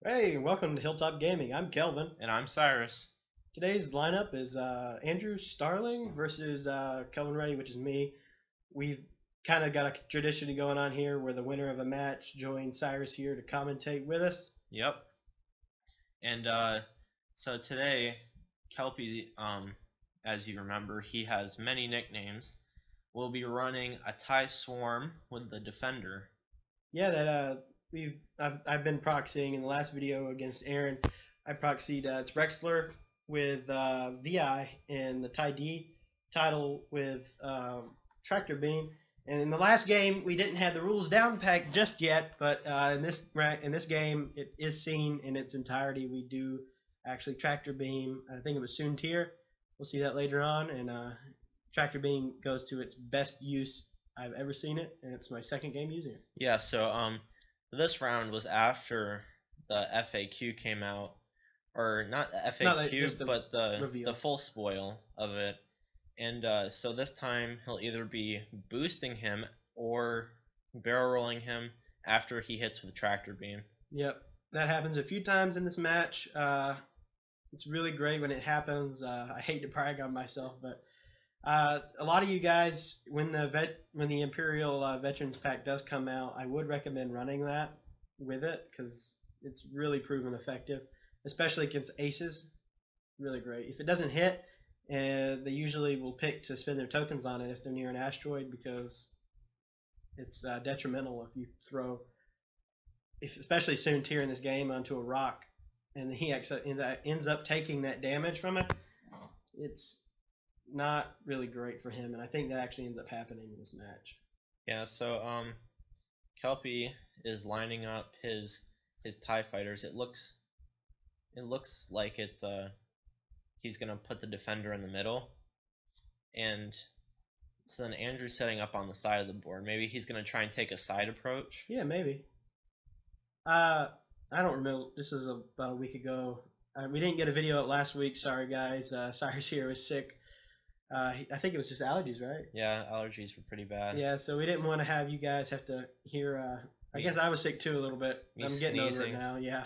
Hey, welcome to Hilltop Gaming. I'm Kelvin. And I'm Cyrus. Today's lineup is Andrew Starling versus Kelvin Reddy, which is me. We've kind of got a tradition going on here where the winner of a match joins Cyrus here to commentate with us. Yep. And so today, Kelpie, as you remember, he has many nicknames. We'll be running a tie swarm with the defender. Yeah, I've been proxying in the last video against Aaron. I proxied it's Rexler with VI and the tie D title with Tractor Beam. And in the last game, we didn't have the rules down packed just yet, but in this game, it is seen in its entirety. We do actually Tractor Beam. I think it was Soon Tier. We'll see that later on. And Tractor Beam goes to its best use I've ever seen it, and it's my second game using it. Yeah. So this round was after the FAQ came out, or not the FAQ, but the full spoil of it. And so this time he'll either be boosting him or barrel rolling him after he hits with Tractor Beam. Yep, that happens a few times in this match. It's really great when it happens. I hate to brag on myself, but a lot of you guys, when the Imperial Veterans Pack does come out, I would recommend running that with it because it's really proven effective, especially against aces. Really great. If it doesn't hit, they usually will pick to spend their tokens on it if they're near an asteroid because it's detrimental if you throw, especially Soon Tier in this game, onto a rock, and he ends up taking that damage from it. It's not really great for him, and I think that actually ends up happening in this match. Yeah, so Kelpie is lining up his TIE fighters. It looks like it's he's gonna put the defender in the middle, and so then Andrew's setting up on the side of the board. Maybe he's gonna try and take a side approach. Yeah, maybe. I don't remember. This is about a week ago. We didn't get a video out last week. Sorry, guys. Cyrus here was sick. I think it was just allergies, right? Yeah, allergies were pretty bad. Yeah, so we didn't want to have you guys have to hear. I guess I was sick too a little bit. I'm getting over it now. Yeah,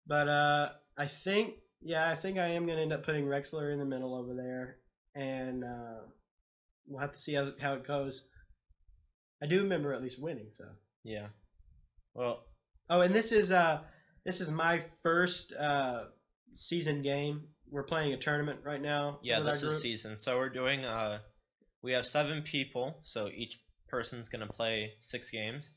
but I think I am gonna end up putting Rexler in the middle over there, and we'll have to see how it goes. I do remember at least winning, so. Yeah. Well. Oh, and this is my first season game. We're playing a tournament right now. Yeah, this is season. So we're doing we have 7 people, so each person's gonna play 6 games,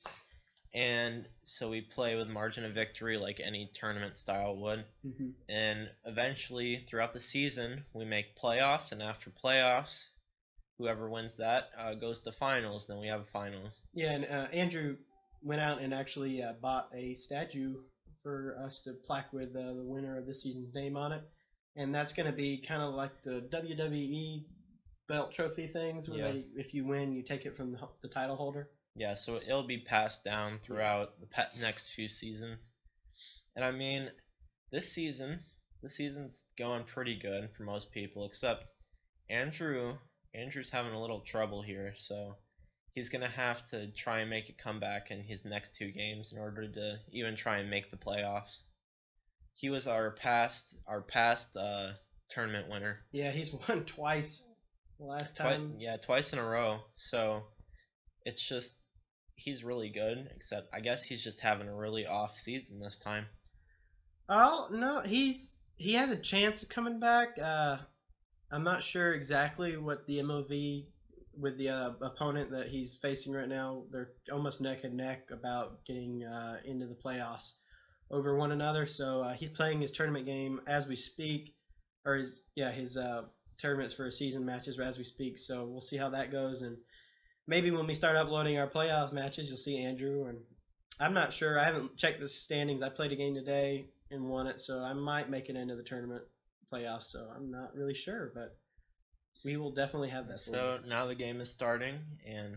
and so we play with margin of victory like any tournament style would. Mm-hmm. And eventually, throughout the season, we make playoffs, and after playoffs, whoever wins that goes to finals. Then we have finals. Yeah, and Andrew went out and actually bought a statue for us to plaque with the winner of this season's name on it. And that's going to be kind of like the WWE belt trophy things where if you win, you take it from the title holder. Yeah, so it'll be passed down throughout the next few seasons. And I mean, this season's going pretty good for most people, except Andrew's having a little trouble here, so he's going to have to try and make a comeback in his next 2 games in order to even try and make the playoffs. He was our past tournament winner. Yeah, he's won twice the last time. Twice in a row. So it's just he's really good, except I guess he's just having a really off season this time. Oh no, he has a chance of coming back. I'm not sure exactly what the MOV with the opponent that he's facing right now. They're almost neck and neck about getting into the playoffs over one another, so he's playing his tournament game as we speak, or his tournaments for his season matches as we speak. So we'll see how that goes, and maybe when we start uploading our playoff matches, you'll see Andrew. And I'm not sure. I haven't checked the standings. I played a game today and won it, so I might make it into the tournament playoffs. So I'm not really sure, but we will definitely have that. So now the game is starting, and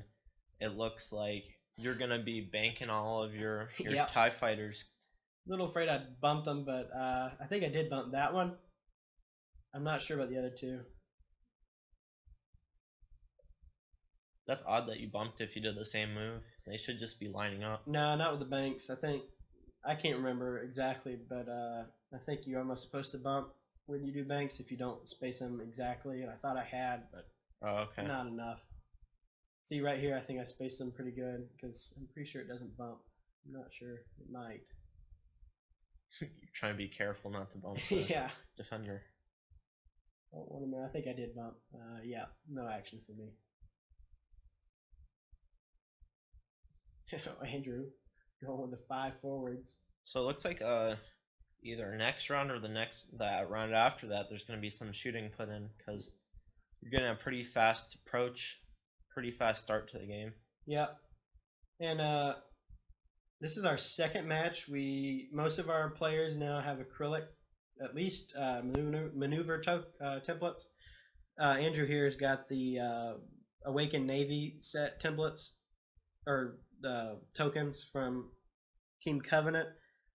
it looks like you're gonna be banking all of your TIE fighters. A little afraid I bumped them, but I think I did bump that one. I'm not sure about the other 2. That's odd that you bumped if you did the same move. They should just be lining up. No, not with the banks. I think I can't remember exactly, but I think you're almost supposed to bump when you do banks if you don't space them exactly. And I thought I had, but Oh, okay. not enough. See right here, I think I spaced them pretty good because I'm pretty sure it doesn't bump. I'm not sure. It might. You're trying to be careful not to bump the Yeah. defender. Oh, wait a minute. I think I did bump. Yeah. No action for me. Andrew going with the 5 forwards. So it looks like either next round or that round after that, there's going to be some shooting put in because you're getting a pretty fast approach, pretty fast start to the game. Yep. And this is our second match. Most of our players now have acrylic, at least maneuver templates. Andrew here has got the Awakened Navy set templates or tokens from Team Covenant.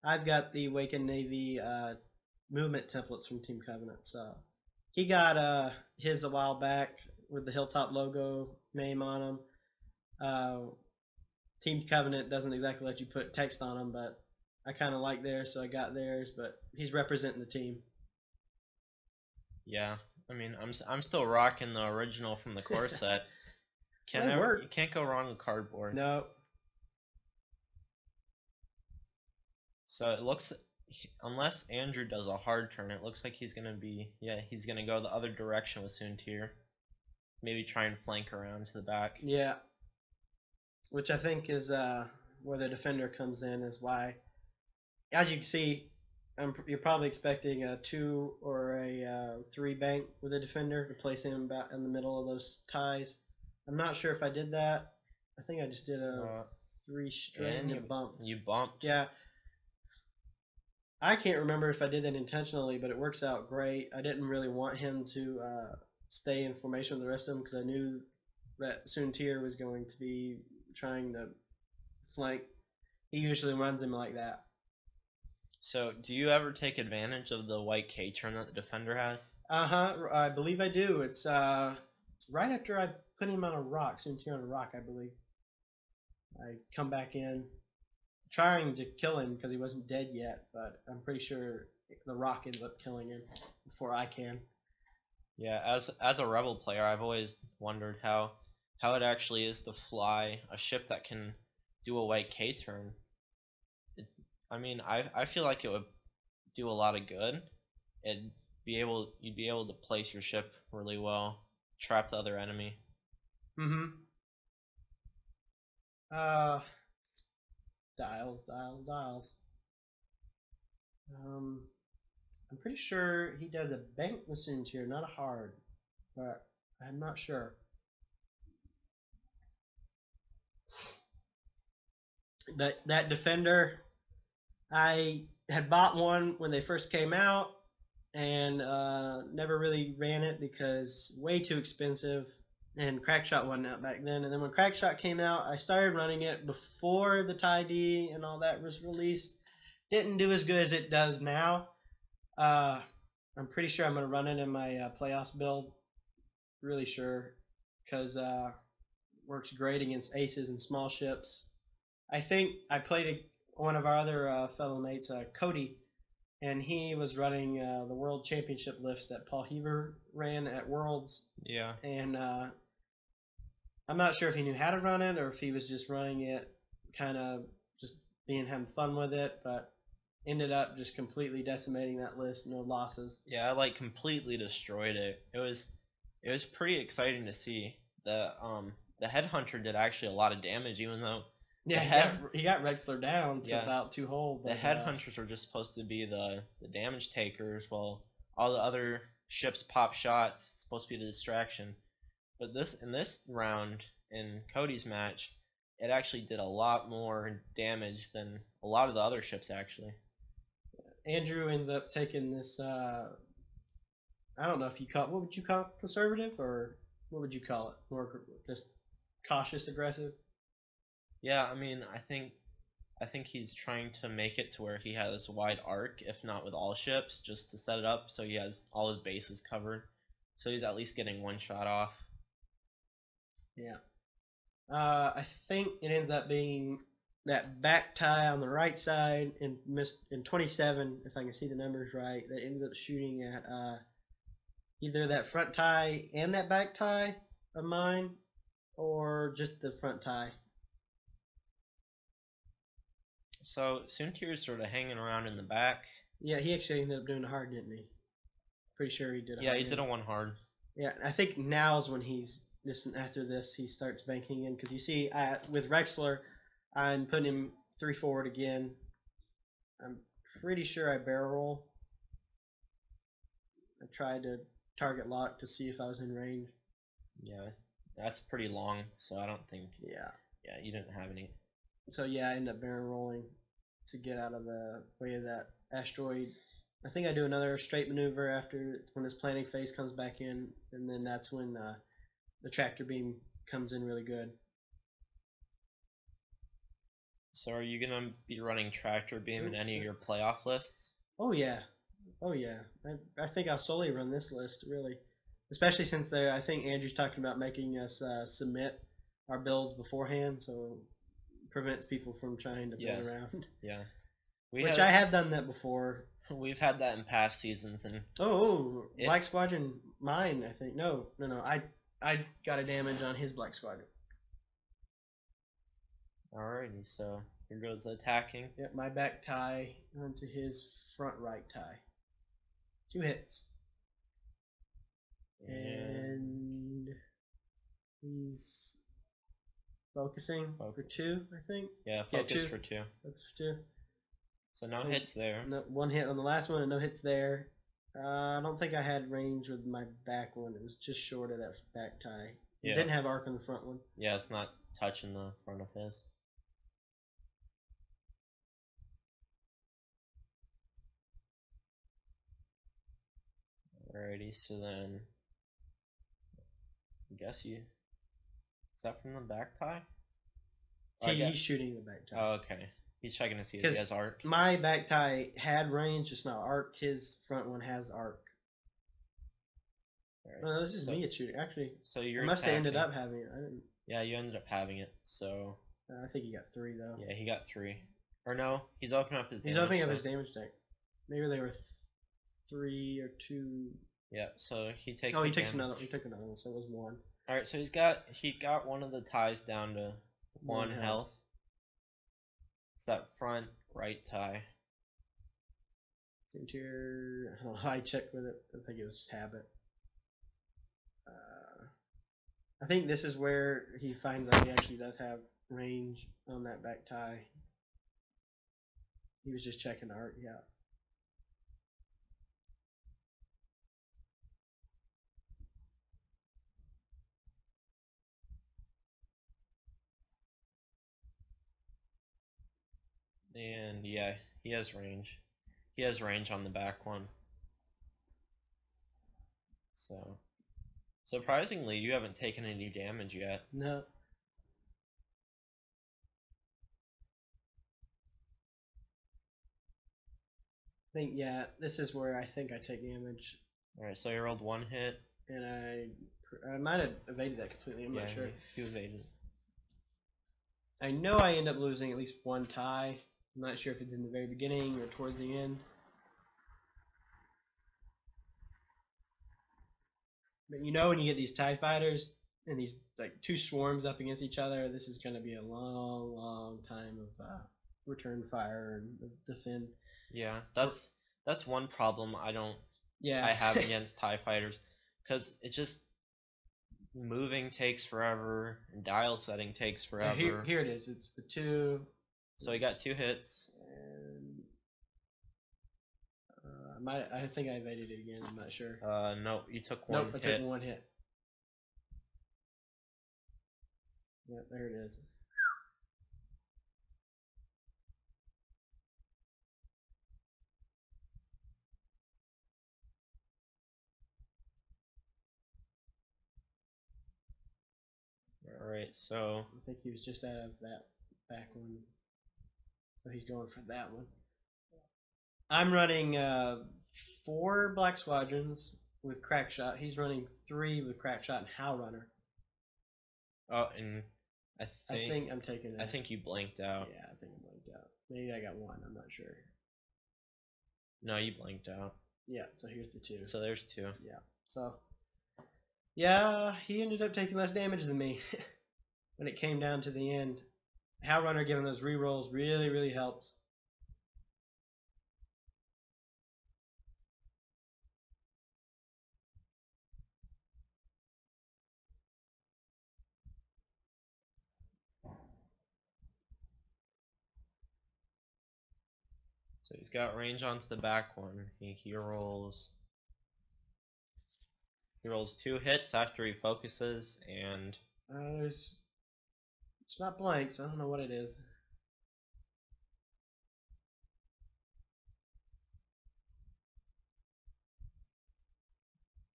I've got the Awakened Navy movement templates from Team Covenant. So he got his a while back with the Hilltop logo name on them. Team Covenant doesn't exactly let you put text on them, but I kind of like theirs, so I got theirs. But he's representing the team. Yeah, I mean, I'm still rocking the original from the core set. You can't go wrong with cardboard. No. So it looks, unless Andrew does a hard turn, it looks like he's gonna go the other direction with Soontir. Maybe try and flank around to the back. Yeah. Which I think is where the defender comes in, is why, as you can see, you're probably expecting a 2 or a 3 bank with a defender to place him about in the middle of those ties. I'm not sure if I did that. I think I just did a 3 straight and you bumped. You bumped. Yeah. I can't remember if I did that intentionally, but it works out great. I didn't really want him to stay in formation with the rest of them because I knew that Soontir was going to be trying to flank. He usually runs him like that. So, do you ever take advantage of the white K turn that the defender has? I believe I do. It's right after I put him on a rock, Soontir on a rock, I believe. I come back in, trying to kill him because he wasn't dead yet, but I'm pretty sure the rock ends up killing him before I can. Yeah, as a rebel player, I've always wondered how it actually is to fly a ship that can do a white K turn. I feel like it would do a lot of good. You'd be able to place your ship really well, trap the other enemy. Dials. I'm pretty sure he does a bank with Soontir, not a hard, but I'm not sure. That defender, I had bought one when they first came out and never really ran it because way too expensive, and Crackshot wasn't out back then. And then when Crackshot came out, I started running it before the Tie D and all that was released. Didn't do as good as it does now. I'm pretty sure I'm going to run it in my playoffs build. Really sure, because works great against aces and small ships. I think I played one of our other fellow mates, Cody, and he was running the World Championship lifts that Paul Heaver ran at Worlds. Yeah. And I'm not sure if he knew how to run it or if he was just running it kind of just having fun with it, but ended up just completely decimating that list, no losses. Yeah, I completely destroyed it. It was pretty exciting to see. The Headhunter did actually a lot of damage, even though he got Rexler down to about 2 whole. The Headhunters were just supposed to be the damage takers, while all the other ships pop shots. It's supposed to be the distraction. But in this round, in Cody's match, it actually did a lot more damage than a lot of the other ships, actually. Andrew ends up taking this, I don't know if you call it, what would you call it, conservative, or what would you call it? More just cautious, aggressive? Yeah, I think he's trying to make it to where he has a wide arc, if not with all ships, just to set it up so he has all his bases covered. So he's at least getting one shot off. Yeah. I think it ends up being that back tie on the right side and missed in 27, if I can see the numbers right, that ended up shooting at either that front tie and that back tie of mine, or just the front tie. So Soontir's sort of hanging around in the back. Yeah, he actually ended up doing a hard, didn't he? Pretty sure he did. Yeah, he did a one hard. Yeah, I think now's when he's this. After this, he starts banking in because you see, with Rexler, I'm putting him 3 forward again. I'm pretty sure I barrel roll. I tried to target lock to see if I was in range. Yeah, that's pretty long, so I don't think. Yeah. Yeah, you didn't have any. So yeah, I end up barrel rolling to get out of the way of that asteroid. I think I do another straight maneuver after when this planning phase comes back in, and then that's when the tractor beam comes in really good. So are you gonna be running tractor beam in any of your playoff lists? Oh yeah, oh yeah. I think I'll solely run this list really, especially since I think Andrew's talking about making us submit our builds beforehand, so it prevents people from trying to build around. Yeah. I have done that before. We've had that in past seasons, and Black Squadron, mine, I think. No. I got a damage on his Black Squadron. Alrighty, so here goes the attacking. Yep, my back tie onto his front right tie. 2 hits. And he's focusing for 2, I think. Yeah, focus 2. for 2. Focus for 2. So no hits there. No, 1 hit on the last one and no hits there. I don't think I had range with my back one. It was just short of that back tie. It didn't have arc on the front one. Yeah, it's not touching the front of his. Alrighty, so then I guess is that from the back tie? He's shooting the back tie. Oh, okay. He's checking to see if he has arc. My back tie had range, just not arc. His front one has arc. Right. No, this is me shooting. Actually, so I must have ended up having it. I didn't. Yeah, you ended up having it. So. I think he got 3 though. Yeah, he got 3. Or no, he's opening up his. He's opening up his damage deck. Maybe they were 3 or 2. Yeah, so he takes. Oh, he takes another. He took another one, so it was 1. All right, so he got one of the ties down to 1 health. It's that front right tie. Interior. I don't know. I checked with it. I think it was just habit. I think this is where he finds out he actually does have range on that back tie. He was just checking arc. Yeah. And yeah, he has range. He has range on the back one. So, surprisingly, you haven't taken any damage yet. No. I think, yeah, this is where I think I take damage. Alright, so you rolled 1 hit. And I might have evaded that completely, I'm not sure. You evaded. I know I end up losing at least 1 tie. I'm not sure if it's in the very beginning or towards the end. But you know when you get these TIE fighters and these like 2 swarms up against each other, this is going to be a long, long time of return fire and defend. Yeah, that's one problem I have against TIE fighters, because it just moving takes forever and dial setting takes forever. Here it is. It's the 2. So he got 2 hits. And I think I evaded it again. I'm not sure. No, you took 1 hit. Nope, I took 1 hit. Yeah, there it is. Alright, so I think he was just out of that back one. So he's going for that one. I'm running 4 Black Squadrons with Crackshot. He's running 3 with Crackshot and Howl Runner. Oh, and I think I'm taking it. I think you blanked out. Yeah, I think I blanked out. Maybe I got one. I'm not sure. No, you blanked out. Yeah, so here's the 2. So there's 2. Yeah. So, yeah, he ended up taking less damage than me when it came down to the end. How Runner giving those rerolls really, really helps. So he's got range onto the back one. He rolls 2 hits after he focuses, and it's not blanks. I don't know what it is.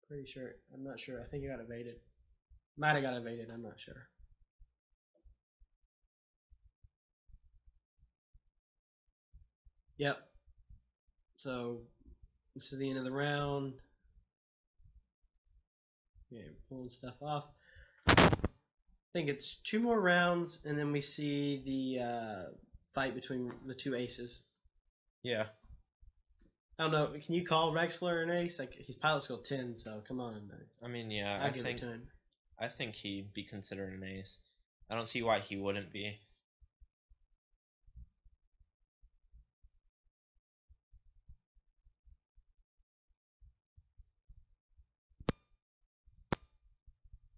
Pretty sure. I'm not sure. I think it got evaded. Might have got evaded. I'm not sure. Yep. So this is the end of the round. Yeah, pulling stuff off. I think it's 2 more rounds, and then we see the fight between the 2 aces. yeah. I don't know. Can you call Rexler an ace? Like, he's pilot skill 10, so come on, man. I mean, yeah. I'll give it to him. I think he'd be considered an ace. I don't see why he wouldn't be.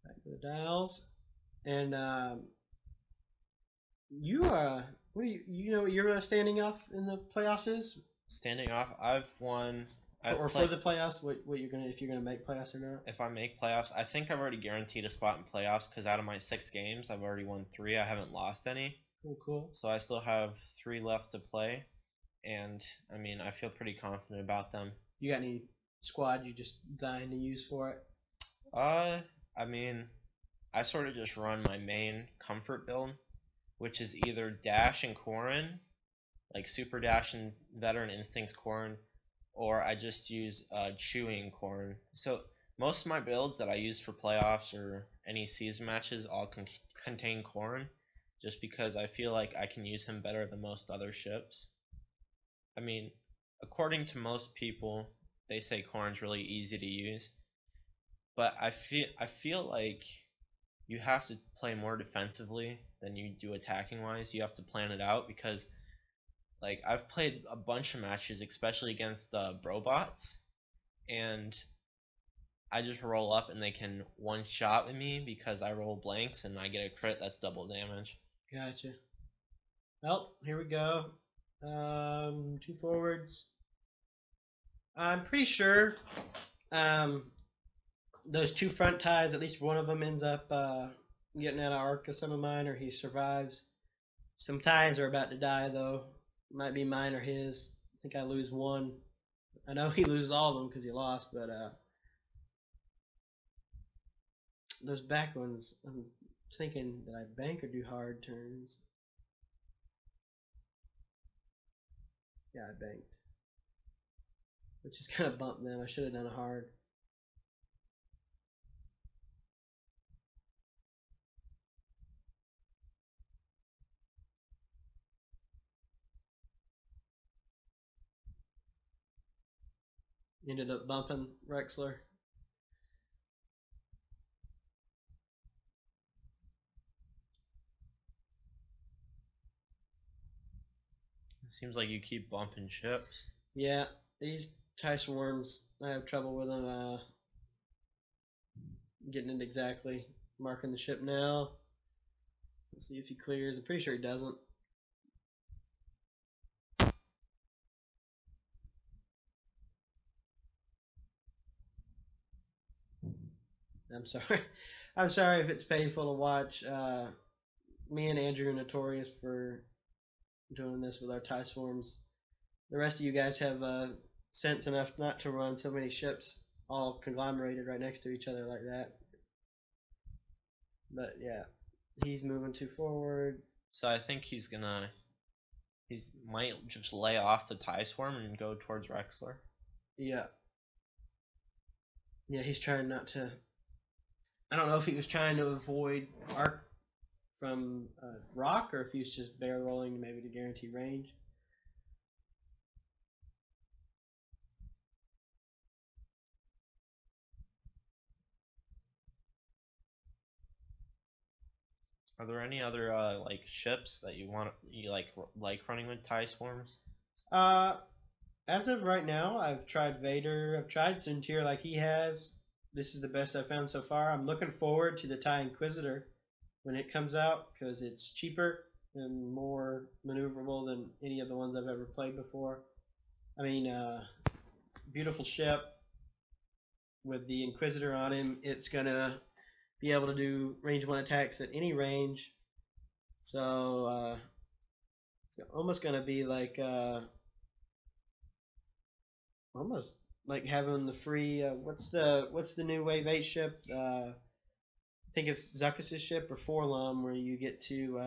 Back to the dials, and you what do you know what your standing off in the playoffs is? Standing off, I've won. For the playoffs, what you're gonna if you're gonna make playoffs or not? If I make playoffs, I think I've already guaranteed a spot in playoffs because out of my 6 games, I've already won 3. I haven't lost any. Cool. So I still have 3 left to play, and I mean, I feel pretty confident about them. You got any squad you just dying to use for it? I mean, I sort of just run my main comfort build, which is either Dash and Corrin, like Super Dash and Veteran Instincts Corrin, or I just use Chewing Corrin. So most of my builds that I use for playoffs or any season matches all contain Corrin, just because I feel like I can use him better than most other ships. I mean, according to most people, they say Corrin's really easy to use, but I feel like you have to play more defensively than you do attacking wise. You have to plan it out because like I've played a bunch of matches, especially against Brobots, and I just roll up and they can one shot with me because I roll blanks and I get a crit that's double damage. Gotcha. Well, here we go. 2 forwards. I'm pretty sure those 2 front ties, at least one of them ends up getting out of arc of some of mine, or he survives. Some ties are about to die, though. Might be mine or his. I think I lose 1. I know he loses all of them because he lost, but those back ones, I'm thinking that I bank or do hard turns. Yeah, I banked. Which is kind of bumped them. I should have done a hard. Ended up bumping Rexler. Seems like you keep bumping ships. Yeah, these Tyson worms, I have trouble with them getting it exactly. Marking the ship now. Let's see if he clears. I'm pretty sure he doesn't. I'm sorry. I'm sorry if it's painful to watch. Me and Andrew are notorious for doing this with our tie swarms. The rest of you guys have sense enough not to run so many ships all conglomerated right next to each other like that. But yeah, he's moving too forward. So I think he might just lay off the tie swarm and go towards Rexler. Yeah. Yeah, he's trying not to. I don't know if he was trying to avoid arc from rock, or if he's just barrel rolling maybe to guarantee range. Are there any other like ships that you like running with tie swarms? As of right now, I've tried Vader. I've tried Suntier like he has. This is the best I've found so far. I'm looking forward to the TIE Inquisitor when it comes out because it's cheaper and more maneuverable than any of the ones I've ever played before. I mean, beautiful ship with the Inquisitor on him. It's gonna be able to do range 1 attacks at any range. So it's almost gonna be like almost like having the free what's the new Wave 8 ship? I think it's Zuckuss' ship or Forlom, where you get to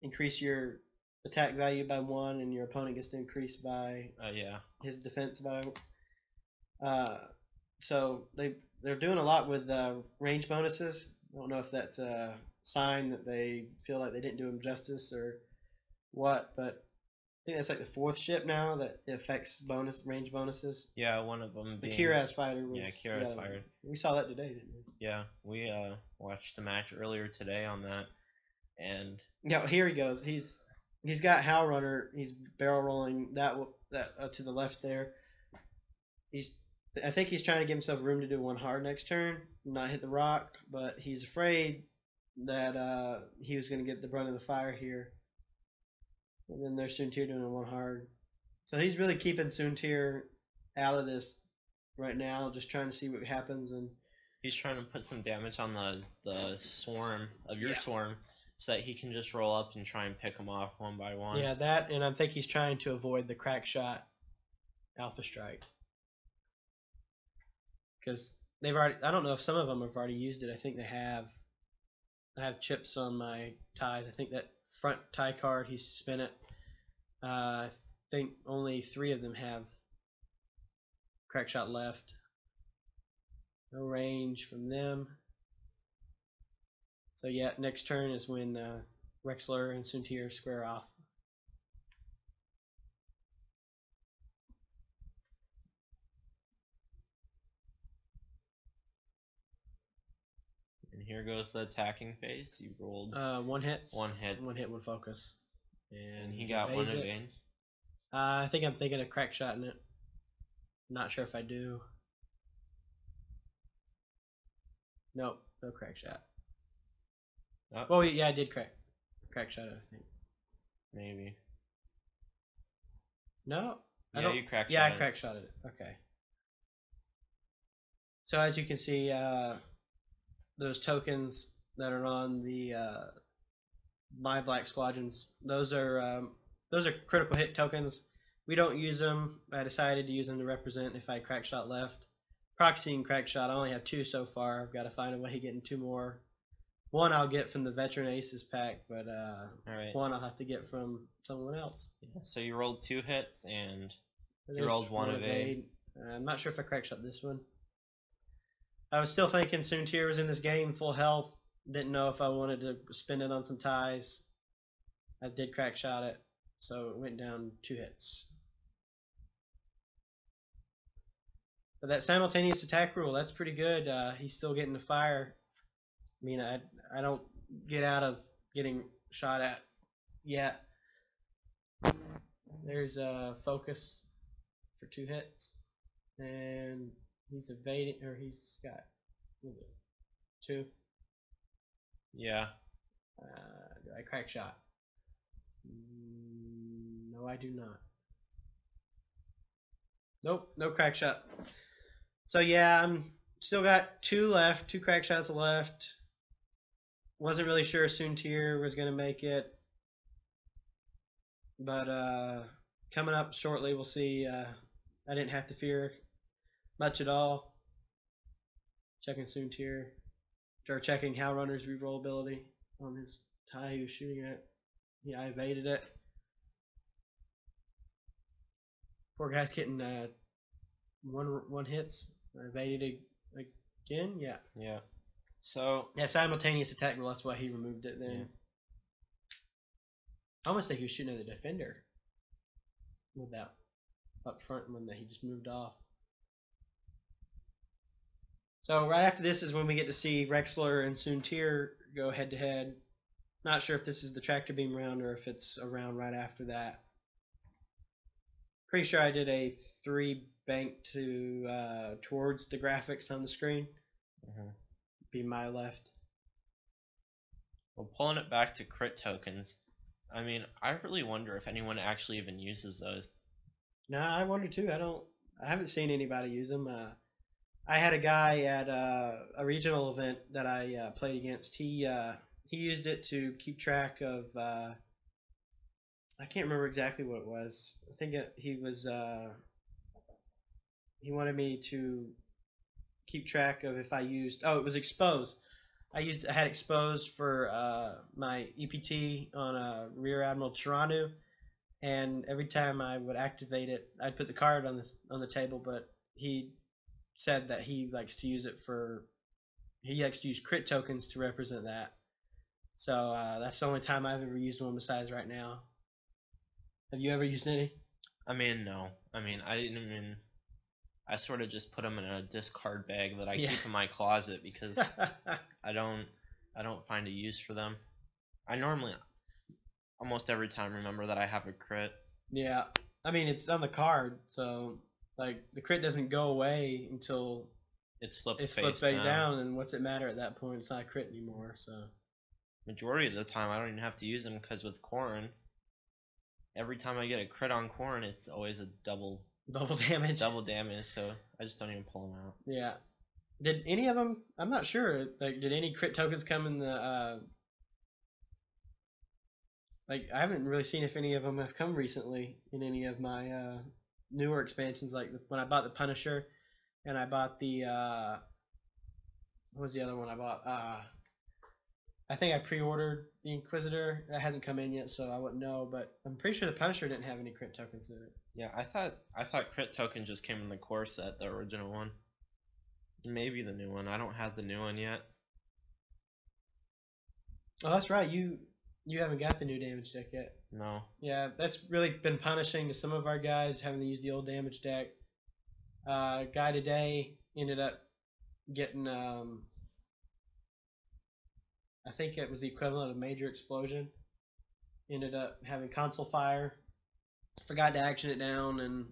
increase your attack value by 1 and your opponent gets to increase by Yeah. his defense by so they're doing a lot with range bonuses. I don't know if that's a sign that they feel like they didn't do him justice or what, but I think that's like the 4th ship now that affects range bonuses. Yeah, one of them. The Kiraz fighter was. Yeah, Kiraz fighter. We saw that today, didn't we? Yeah, we watched the match earlier today on that, and yeah, here he goes. He's got Howl Runner. He's barrel rolling that to the left there. I think he's trying to give himself room to do 1 hard next turn, not hit the rock, but he's afraid that he was going to get the brunt of the fire here. And then there's Suntier doing a 1 hard. So he's really keeping Suntier out of this right now, just trying to see what happens. And he's trying to put some damage on the swarm of your swarm so that he can just roll up and try and pick them off 1 by 1. Yeah, that, and I think he's trying to avoid the crack shot Alpha Strike. Because they've already, I don't know if some of them have already used it. I think they have. I have chips on my ties. I think that front tie card, he's spin it. I think only 3 of them have crack shot left. No range from them. So yeah, next turn is when Wexler and Suntier square off. And here goes the attacking phase. You rolled 1 hit. 1 hit. 1 hit, 1 focus. And he got 1 evade. I think I'm thinking of crack shotting it. Not sure if I do. Nope, no crack shot. Oh yeah, I did crack shot it, I think. Maybe. No. You crack shot it. Yeah, I crack shotted it. Okay. So as you can see, those tokens that are on the my Black Squadrons, those are critical hit tokens. We don't use them. I decided to use them to represent if I crack shot left. Proxy and crack shot, I only have 2 so far. I've got to find a way of getting 2 more. 1 I'll get from the Veteran Aces pack, but right. 1 I'll have to get from someone else. Yeah, so you rolled 2 hits and you rolled 1 evade. I'm not sure if I crack shot this one. I was still thinking Suntier was in this game full health. Didn't know if I wanted to spin it on some ties. I did crack shot it, so it went down 2 hits. But that simultaneous attack rule, that's pretty good. He's still getting the fire. I mean, I don't get out of getting shot at yet. There's a focus for 2 hits. And he's evading, or he's got, what is it, 2? Yeah. Do I crack shot? No, I do not. Nope, no crack shot. So yeah, I'm still got 2 left, 2 crack shots left. Wasn't really sure Suntier was gonna make it, but coming up shortly, we'll see. I didn't have to fear much at all. Checking Suntier, or checking Howl Runner's reroll ability on his tie he was shooting at. Yeah, I evaded it. Poor guy's getting one hits. I evaded it again. Yeah. Yeah. So Yeah, simultaneous attack. Well, that's why he removed it then. Yeah. I almost think he was shooting at the defender with that up front one that he just moved off. So right after this is when we get to see Rexler and Soontir go head to head. Not sure if this is the tractor beam round or if it's a round right after that. Pretty sure I did a 3 bank to towards the graphics on the screen. Be my left. Well, pulling it back to crit tokens, I mean, I really wonder if anyone actually even uses those. Nah, I wonder too. I haven't seen anybody use them. I had a guy at a regional event that I played against. He used it to keep track of. I can't remember exactly what it was. I think he wanted me to keep track of if I used. Oh, it was expose. I had expose for my EPT on Rear Admiral Tiranu, and every time I would activate it, I'd put the card on the table. But he said that he likes to use crit tokens to represent that. So that's the only time I've ever used one besides right now. Have you ever used any? I mean, no. I mean, I didn't even. I sort of just put them in a discard bag that I keep in my closet because I don't find a use for them. I normally, almost every time, remember that I have a crit. Yeah, I mean it's on the card, so like the crit doesn't go away until it's flipped face down, and what's it matter at that point? It's not a crit anymore. So majority of the time, I don't even have to use them because with Corrin, every time I get a crit on Corrin, it's always a double damage. So I just don't even pull them out. Yeah. Did any of them? I'm not sure. Like, did any crit tokens come in the? Like, I haven't really seen if any of them have come recently in any of my newer expansions. Like when I bought the Punisher, and I bought the what was the other one I bought? I think I pre-ordered the Inquisitor. That hasn't come in yet, so I wouldn't know. But I'm pretty sure the Punisher didn't have any crit tokens in it. Yeah, I thought crit token just came in the core set, the original one. Maybe the new one. I don't have the new one yet. Oh, that's right. You haven't got the new damage deck yet. No. Yeah, that's really been punishing to some of our guys having to use the old damage deck. Guy today ended up getting I think it was the equivalent of major explosion. Ended up having console fire. Forgot to action it down and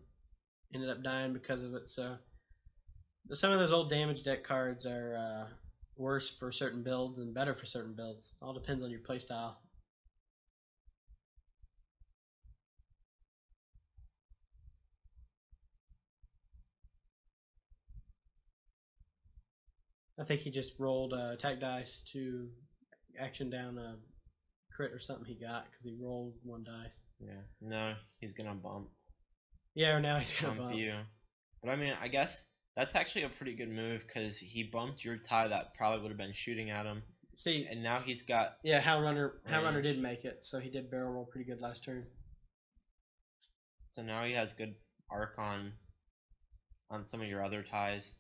ended up dying because of it. So some of those old damage deck cards are worse for certain builds and better for certain builds. All depends on your playstyle. I think he just rolled attack dice to action down a crit or something he got because he rolled 1 dice. Yeah. No, he's gonna bump. Yeah, now he's gonna bump you. But I mean, I guess that's actually a pretty good move because he bumped your tie that probably would have been shooting at him. See, and now he's got. Yeah, Hound Runner did make it, so he did barrel roll pretty good last turn. So now he has good arc on some of your other ties.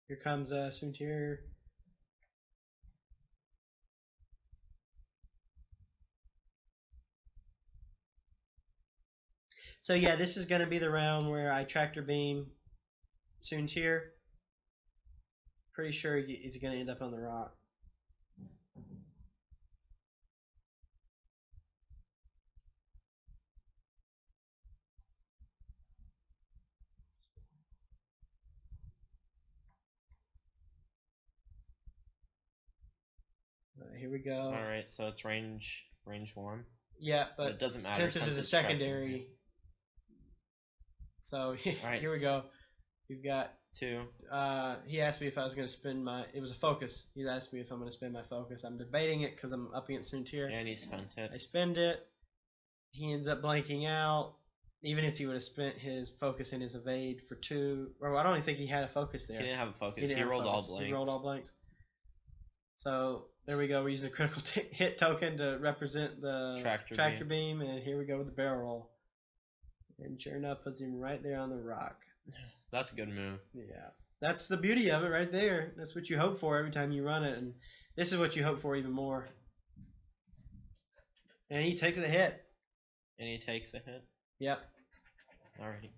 Here comes Soontir. So yeah, this is going to be the round where I tractor beam Soontir. Pretty sure he's going to end up on the rock. Here we go. All right, so it's range 1. Yeah, but it doesn't matter since this is a secondary. So right. Here we go. We've got 2. He asked me if I was going to spend my. It was a focus. He asked me if I'm going to spend my focus. I'm debating it because I'm up against Soontir. And he spent it. I spend it. He ends up blanking out. Even if he would have spent his focus and his evade for 2, or I don't even think he had a focus there. He didn't have a focus. He rolled all blanks. He rolled all blanks. So there we go. We're using a critical hit token to represent the tractor beam, and here we go with the barrel roll. And sure enough, puts him right there on the rock. That's a good move. Yeah. That's the beauty of it right there. That's what you hope for every time you run it. And this is what you hope for even more. And he takes the hit. And he takes a hit? Yep. Alrighty.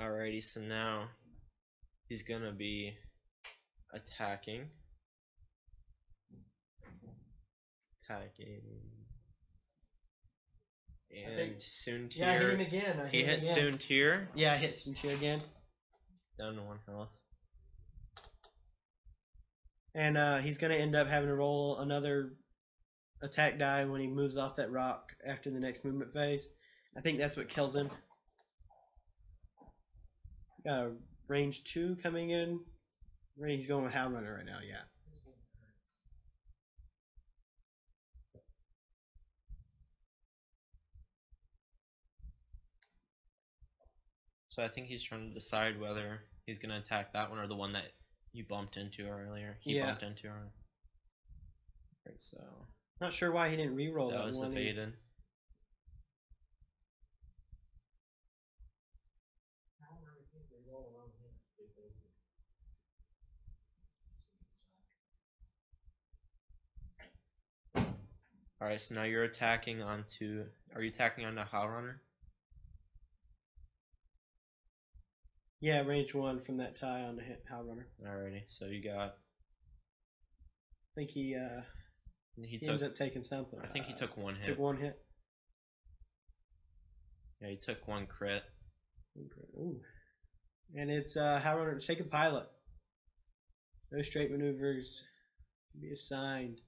Alrighty, so now he's going to be attacking. And Soontier. Yeah, hit him again. He hit Soontier. Yeah, I hit Soontier again. Down to 1 health. And he's going to end up having to roll another attack die when he moves off that rock after the next movement phase. I think that's what kills him. Got a range 2 coming in. He's going with Hound Runner right now, yeah. So I think he's trying to decide whether he's going to attack that one or the one that you bumped into earlier. He bumped into her. Right, so not sure why he didn't re-roll that one. That was evaded. Alright, so now you're attacking onto... Are you attacking onto Howl Runner? Yeah, range 1 from that tie on the Howl Runner. Alrighty, so you got... I think he ends up taking something. I think he took 1 hit. Took 1 hit? Yeah, he took 1 crit. Ooh. And it's Howl Runner, Shaken Pilot. No straight maneuvers can be assigned.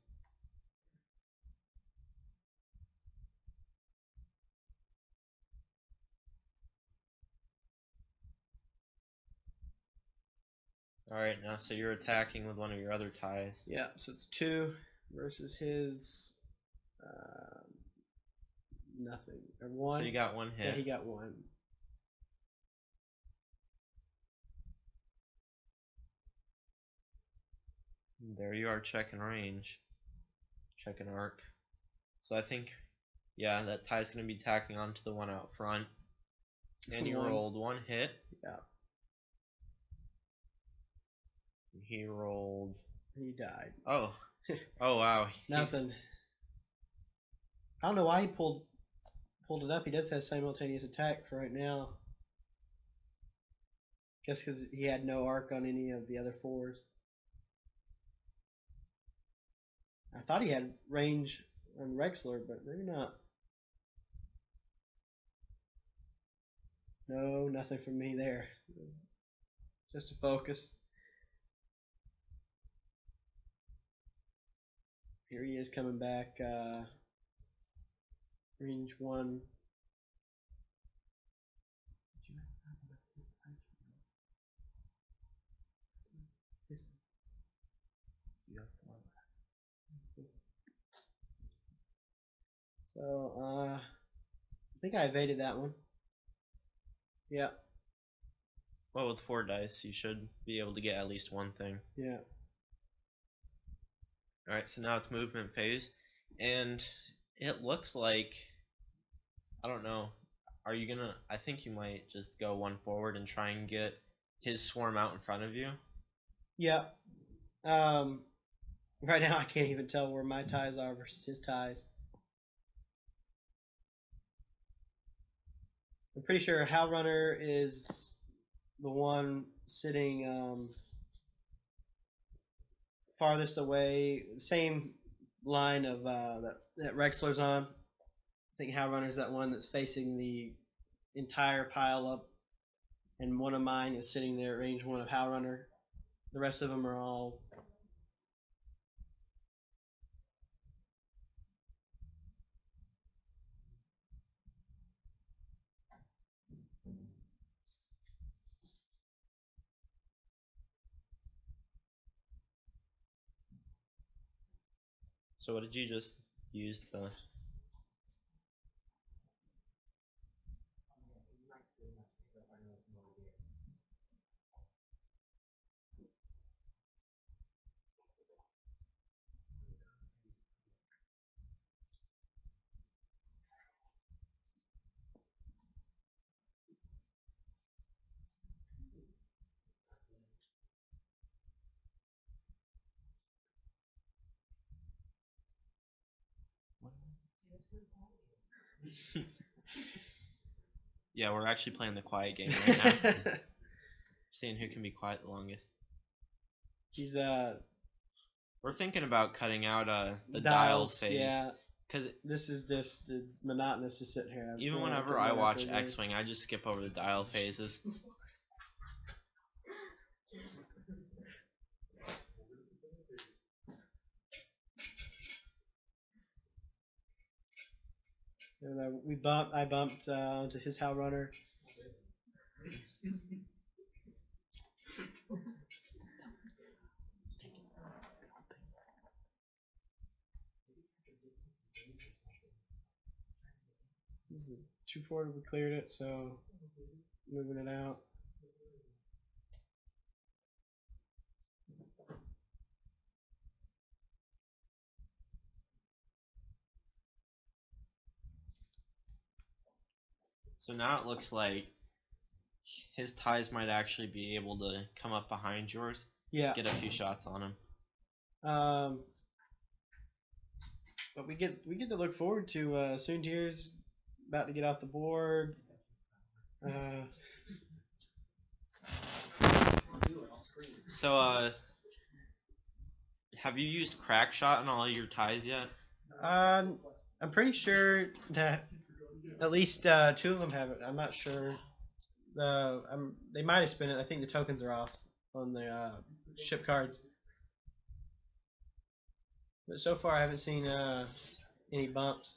Alright, now so you're attacking with one of your other ties. Yeah, so it's 2 versus his nothing. Or 1. So you got 1 hit. Yeah, he got 1. There you are, checking range. Checking arc. So I think, yeah, that tie's going to be tacking onto the one out front. And you rolled 1 hit. Yeah. He rolled... He died. Oh. Oh, wow. Nothing. I don't know why he pulled it up. He does have simultaneous attack for right now. Guess because he had no arc on any of the other 4s. I thought he had range on Rexler, but maybe not. No, nothing from me there. Just a focus. Here he is coming back. Range 1. So, I think I evaded that one. Yeah. Well, with 4 dice, you should be able to get at least 1 thing. Yeah. Alright, so now it's movement phase. And it looks like... I don't know. Are you gonna... I think you might just go 1 forward and try and get his swarm out in front of you. Yeah. Right now I can't even tell where my ties are versus his ties. I'm pretty sure Howl Runner is the one sitting farthest away, same line of that Rexler's on. I think Howl Runner's that one that's facing the entire pile up, and one of mine is sitting there at range 1 of Howl Runner. The rest of them are all... So what did you just use to... Yeah, we're actually playing the quiet game right now. Seeing who can be quiet the longest. He's We're thinking about cutting out the dial dials. phase. Yeah. Because This is just it's monotonous just sitting here. even whenever I watch X-Wing, I just skip over the dial phases. I bumped onto his Howl Runner. This is 240. We cleared it, so moving it out. So now it looks like his ties might actually be able to come up behind yours. Yeah. Get a few shots on him. But we get to look forward to Soontir's about to get off the board. So have you used crack shot on all your ties yet? I'm pretty sure that at least 2 of them have it. I'm not sure. They might have spent it. I think the tokens are off on the ship cards. But so far, I haven't seen any bumps.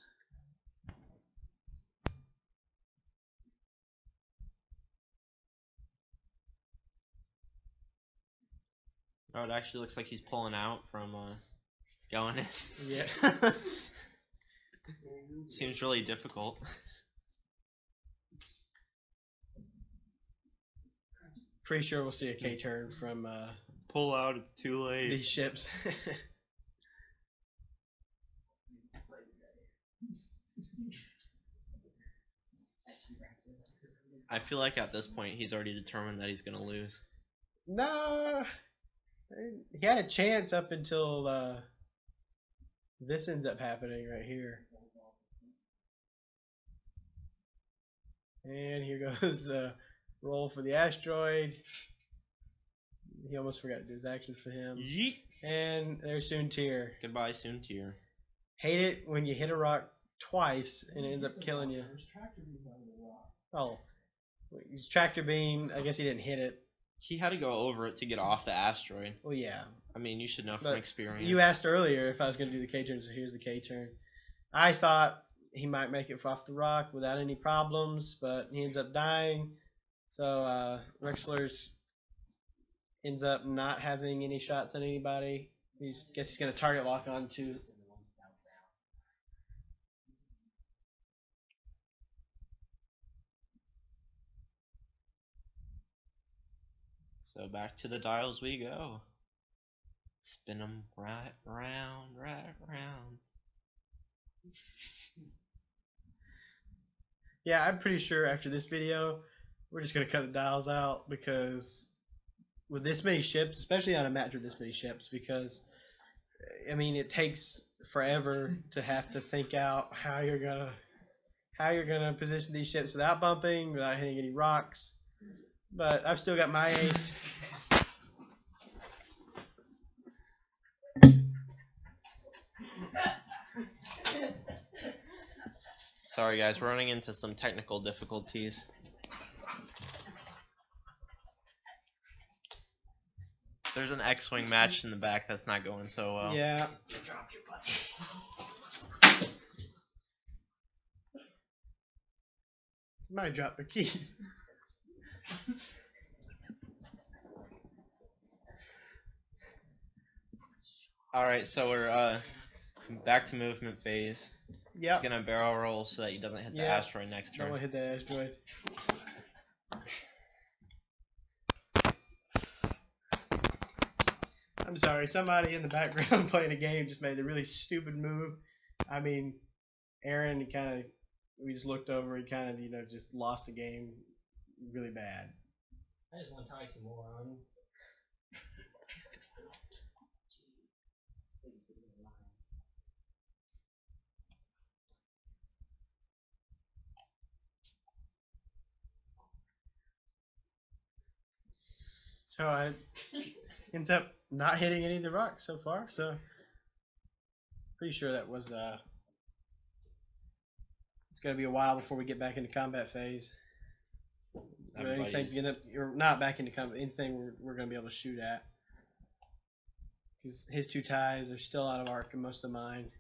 Oh, it actually looks like he's pulling out from going in. Yeah. Seems really difficult. Pretty sure we'll see a K-turn from Pull out, it's too late. these ships. I feel like at this point he's already determined that he's gonna lose. No, he had a chance up until this ends up happening right here. And here goes the roll for the asteroid. He almost forgot to do his action for him. Yeet. And there's Soontir. Goodbye, Soontir. Hate it when you hit a rock twice and it ends up killing you. Oh, his tractor beam. I guess he didn't hit it. He had to go over it to get off the asteroid. Well, yeah. I mean, you should know from But experience. you asked earlier if I was going to do the K-turn, so here's the K-turn. I thought he might make it off the rock without any problems, but he ends up dying. So Rexler's ends up not having any shots on anybody. Guess he's going to target lock on to. So back to the dials we go. Spin them right round, right round. Yeah, I'm pretty sure after this video, we're just going to cut the dials out because with this many ships, especially on a match with this many ships, because, I mean, it takes forever to have to think out how you're gonna position these ships without bumping, without hitting any rocks. But I've still got my ace. Sorry guys, we're running into some technical difficulties. There's an X-Wing match in the back that's not going so well. Yeah. Somebody dropped their keys. Alright, so we're back to movement phase. Yep. He's gonna barrel roll so that he doesn't hit the asteroid next turn. Don't hit the asteroid. I'm sorry, somebody in the background playing a game just made a really stupid move. I mean, Aaron we just looked over, he just lost the game really bad. I just want to try some more on. So I ends up not hitting any of the rocks so far. So pretty sure that was it's gonna be a while before we get back into combat phase. Anything's gonna or not back into combat. Anything we're gonna be able to shoot at. His 2 ties are still out of arc and most of mine.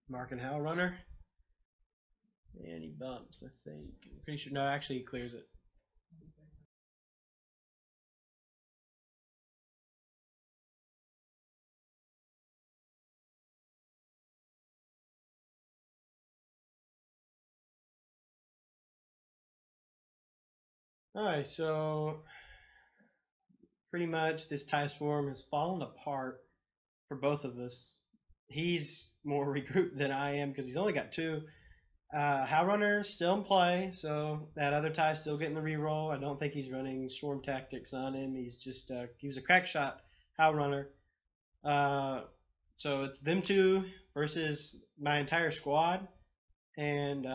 Marking Howl Runner. And he bumps, I think. I'm pretty sure. No, actually, he clears it. Alright, so pretty much this tie swarm has fallen apart for both of us. He's more regrouped than I am because he's only got 2. Howl Runner's still in play, so that other tie's still getting the reroll. I don't think he's running swarm tactics on him. He's just he was a crack shot Howl Runner. So it's them 2 versus my entire squad, and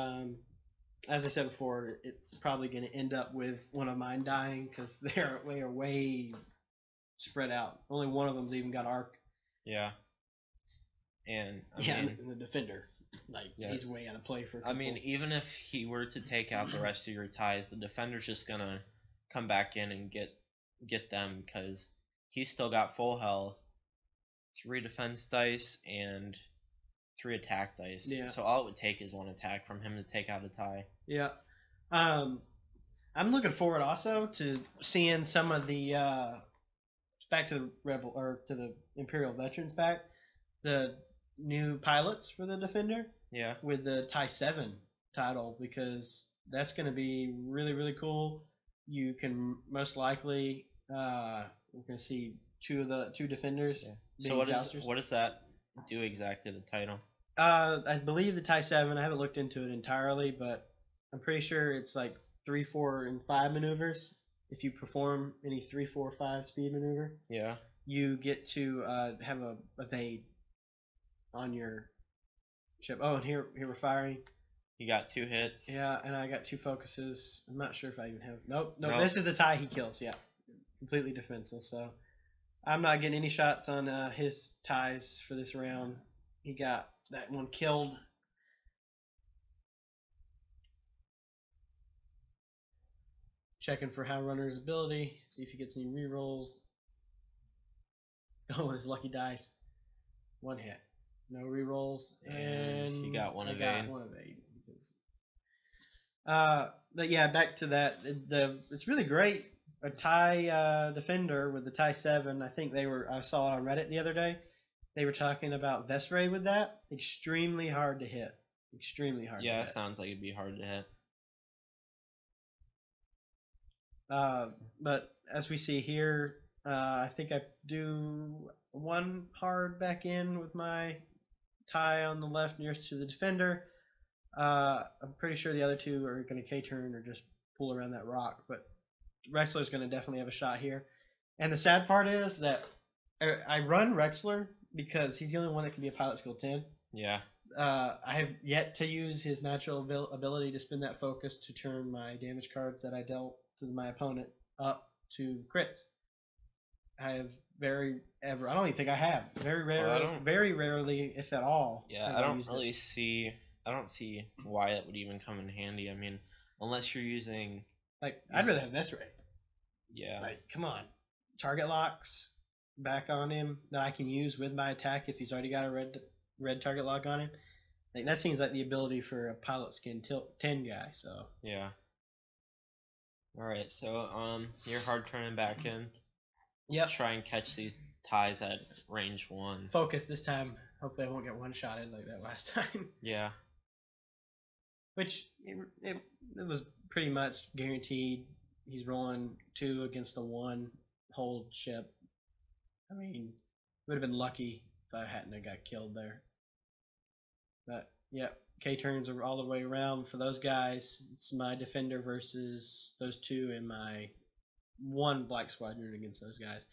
as I said before, it's probably going to end up with one of mine dying because they are way spread out. Only one of them's even got arc. Yeah. And and the defender, he's way out of play for. I mean, even if he were to take out the rest of your ties, the defender's just gonna come back in and get them because he's still got full health, 3 defense dice and 3 attack dice. Yeah. So all it would take is 1 attack from him to take out a tie. Yeah. I'm looking forward also to seeing some of the back to the Imperial Veterans pack, the new pilots for the defender. Yeah. With the tie 7 title, because that's going to be really cool. You can most likely we're going to see 2 defenders. Yeah. So what does that do exactly, the title? I believe the tie 7. I haven't looked into it entirely, but I'm pretty sure it's like 3, 4, and 5 maneuvers. If you perform any 3, 4, 5 speed maneuver, yeah, you get to have a evade on your ship. Oh, and here we're firing. You got 2 hits. Yeah, and I got 2 focuses. I'm not sure if I even have. Nope. This is the tie he kills. Yeah, completely defenseless. So I'm not getting any shots on his ties for this round. He got that one killed. Checking for Howl Runner's ability. See if he gets any rerolls. Oh, his lucky dice. 1 hit. No rerolls. And he got 1 evade. Got 1 evade. But yeah, back to that. It's really great. A tie defender with the tie 7. I think I saw it on Reddit the other day. They were talking about Vesray with that. Extremely hard to hit. Extremely hard to hit. Yeah, it sounds like it'd be hard to hit. But as we see here, I think I do 1 hard back in with my tie on the left nearest to the defender. I'm pretty sure the other 2 are going to K-turn or just pull around that rock, but Rexler's going to definitely have a shot here. And the sad part is that I run Rexler because he's the only one that can be a pilot skill 10. Yeah. I have yet to use his natural ability to spin that focus to turn my damage cards that I dealt to my opponent up to crits. I have I don't even think I have. Very rarely, if at all. Yeah, I don't see why that would even come in handy. I mean, unless you're using I'd rather have this rate. Yeah. Come on. Target locks back on him that I can use with my attack if he's already got a red target lock on him. That seems like the ability for a pilot skin 10 guy, so. Yeah. Alright, so you're hard turning back in. Yep. Try and catch these ties at range 1. Focus this time. Hopefully I won't get one-shotted like that last time. Yeah. Which, it was pretty much guaranteed. He's rolling 2 against the 1 hold ship. I mean, would have been lucky if I hadn't have got killed there. But, yep. K-turns are all the way around for those guys. It's my defender versus those 2 and my 1 black squadron against those guys.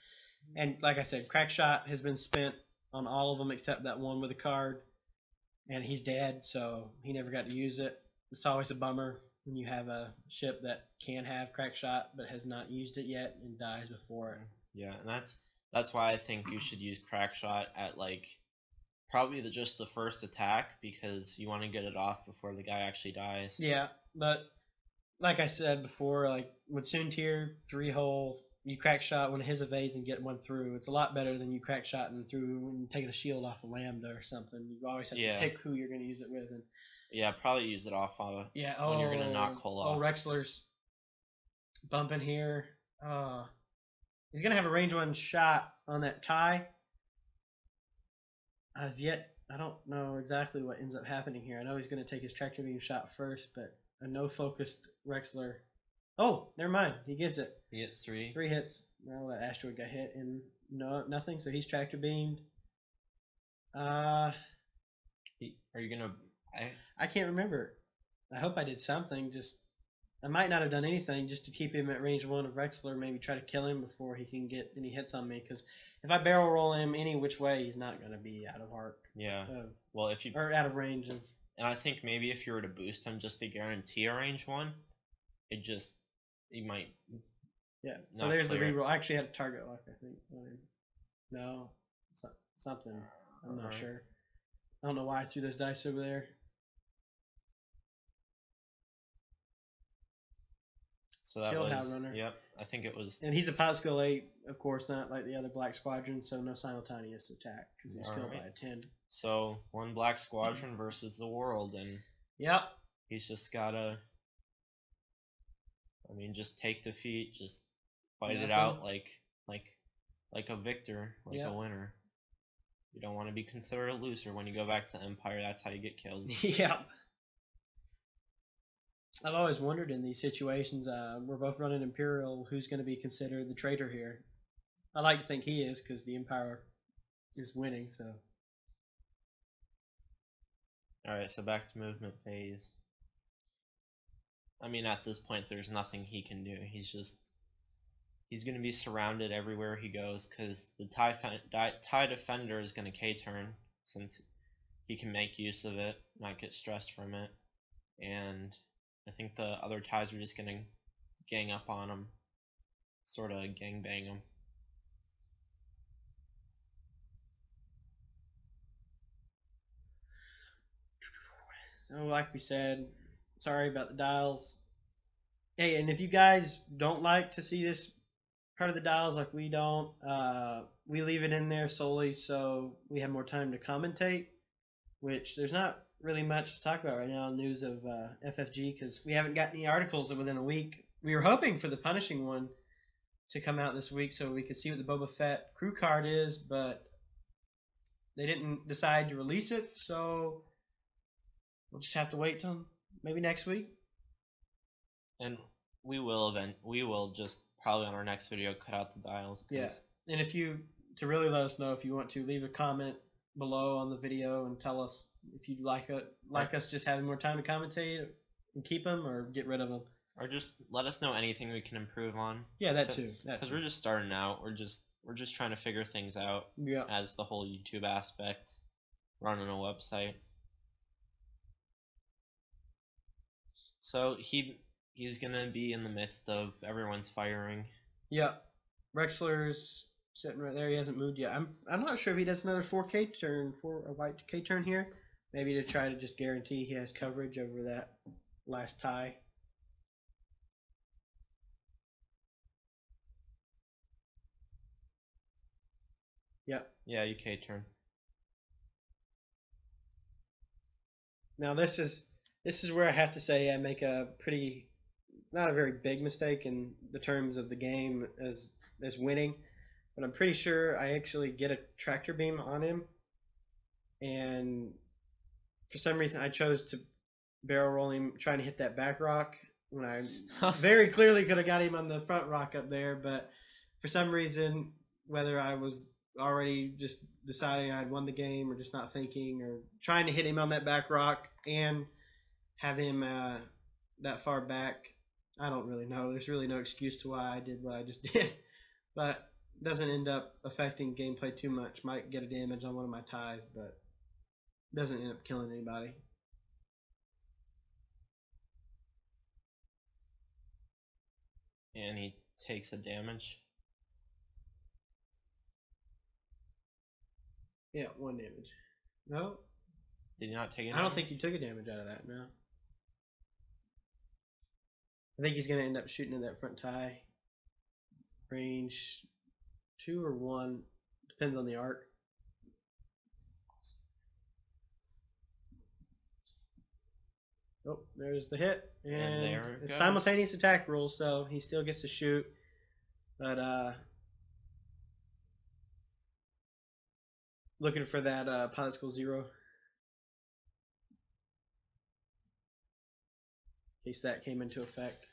And like I said, crack shot has been spent on all of them except that one with a card. and he's dead, so he never got to use it. It's always a bummer when you have a ship that can have crack shot but has not used it yet and dies before it. Yeah, and that's why I think you should use crack shot at like probably just the first attack, because you want to get it off before the guy actually dies. Yeah, but like I said before, like with Soon Tier 3-hole, you crack shot when his evades and get one through. It's a lot better than you crack shotting through and taking a shield off a Lambda or something. You always have to pick who you're going to use it with. And yeah, probably use it off of when you're going to knock Cole off. Oh, Rexler's bumping here. He's going to have a range 1 shot on that tie. I don't know exactly what ends up happening here. I know he's going to take his tractor beam shot first, but a no-focused Rexler. Oh, never mind. He gets it. He gets 3. 3 hits. Well, that asteroid got hit and nothing, so he's tractor beamed. Are you gonna? I can't remember. I hope I did something. I might not have done anything just to keep him at range 1 of Rexler. Maybe try to kill him before he can get any hits on me. Because if I barrel roll him any which way, he's not gonna be out of arc. Yeah. Well, if you or out of range of. And I think maybe if you were to boost him just to guarantee a range 1, he might. Yeah. So there's the reroll. I actually had a target lock, I think. No, something. I'm not sure. I don't know why I threw those dice over there. So that Killed was. Runner. Yep, I think it was. And he's a pilot skill 8, of course, not like the other Black Squadron, so no simultaneous attack because he was killed by a 10. So one Black Squadron versus the world, and yep, he's just gotta. I mean, just take defeat, just fight it out like a victor, like a winner. You don't want to be considered a loser when you go back to Empire. That's how you get killed. Yeah. I've always wondered in these situations, we're both running Imperial, who's going to be considered the traitor here? I like to think he is because the Empire is winning, so. Alright, so back to movement phase. I mean, at this point, there's nothing he can do. He's going to be surrounded everywhere he goes because the TIE Defender is going to K-turn since he can make use of it, not get stressed from it. And I think the other TIEs are just going to gang up on him, sort of gang bang him. So like we said, sorry about the dials. Hey, and if you guys don't like to see this part of the dials like we don't, we leave it in there solely so we have more time to commentate, which there's not really much to talk about right now in news of FFG because we haven't got any articles within a week. We were hoping for the punishing one to come out this week so we could see what the Boba Fett crew card is, but they didn't decide to release it, so we'll just have to wait till maybe next week. And we will just probably on our next video cut out the dials. Yeah, and to really let us know if you want to, leave a comment below on the video and tell us if you'd like us just having more time to commentate and keep them or get rid of them. Or just let us know anything we can improve on. Yeah, that too. Because we're just starting out. We're just trying to figure things out. Yeah. As the whole YouTube aspect, running a website. So he's gonna be in the midst of everyone's firing. Yeah, Rexler's sitting right there. He hasn't moved yet. I'm not sure if he does another 4K turn, a white K turn here. Maybe to try to just guarantee he has coverage over that last tie. Yep. Yeah, you K turn. Now this is where I have to say I make a not a very big mistake in the terms of the game as winning, but I'm pretty sure I actually get a tractor beam on him, and for some reason I chose to barrel roll him trying to hit that back rock when I very clearly could have got him on the front rock up there, but for some reason, whether I was already just deciding I'd won the game or just not thinking or trying to hit him on that back rock and have him that far back, I don't really know. There's really no excuse to why I did what I just did, but it doesn't end up affecting gameplay too much. Might get a damage on one of my ties, but Doesn't end up killing anybody. And he takes a damage. Yeah, 1 damage. No, Did he not take it? I don't think he took a damage out of that. No. I think he's gonna end up shooting in that front tie. Range 2 or 1, depends on the arc. Oh, there's the hit, and there it it's goes. simultaneous attack rule, so he still gets to shoot, but looking for that pilot school 0. In case that came into effect.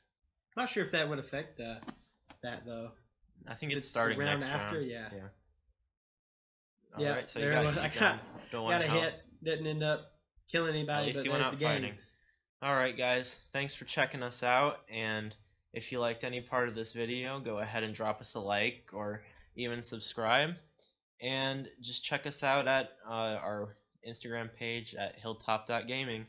Not sure if that would affect that though. I think it's starting round next after, round. yeah. All Yeah, right, so there you it got, was. I don't got want a hit, didn't end up killing anybody, At least but you went there's out the game. fighting. Alright guys, thanks for checking us out, and if you liked any part of this video, go ahead and drop us a like or even subscribe, and just check us out at our Instagram page at hilltop.gaming.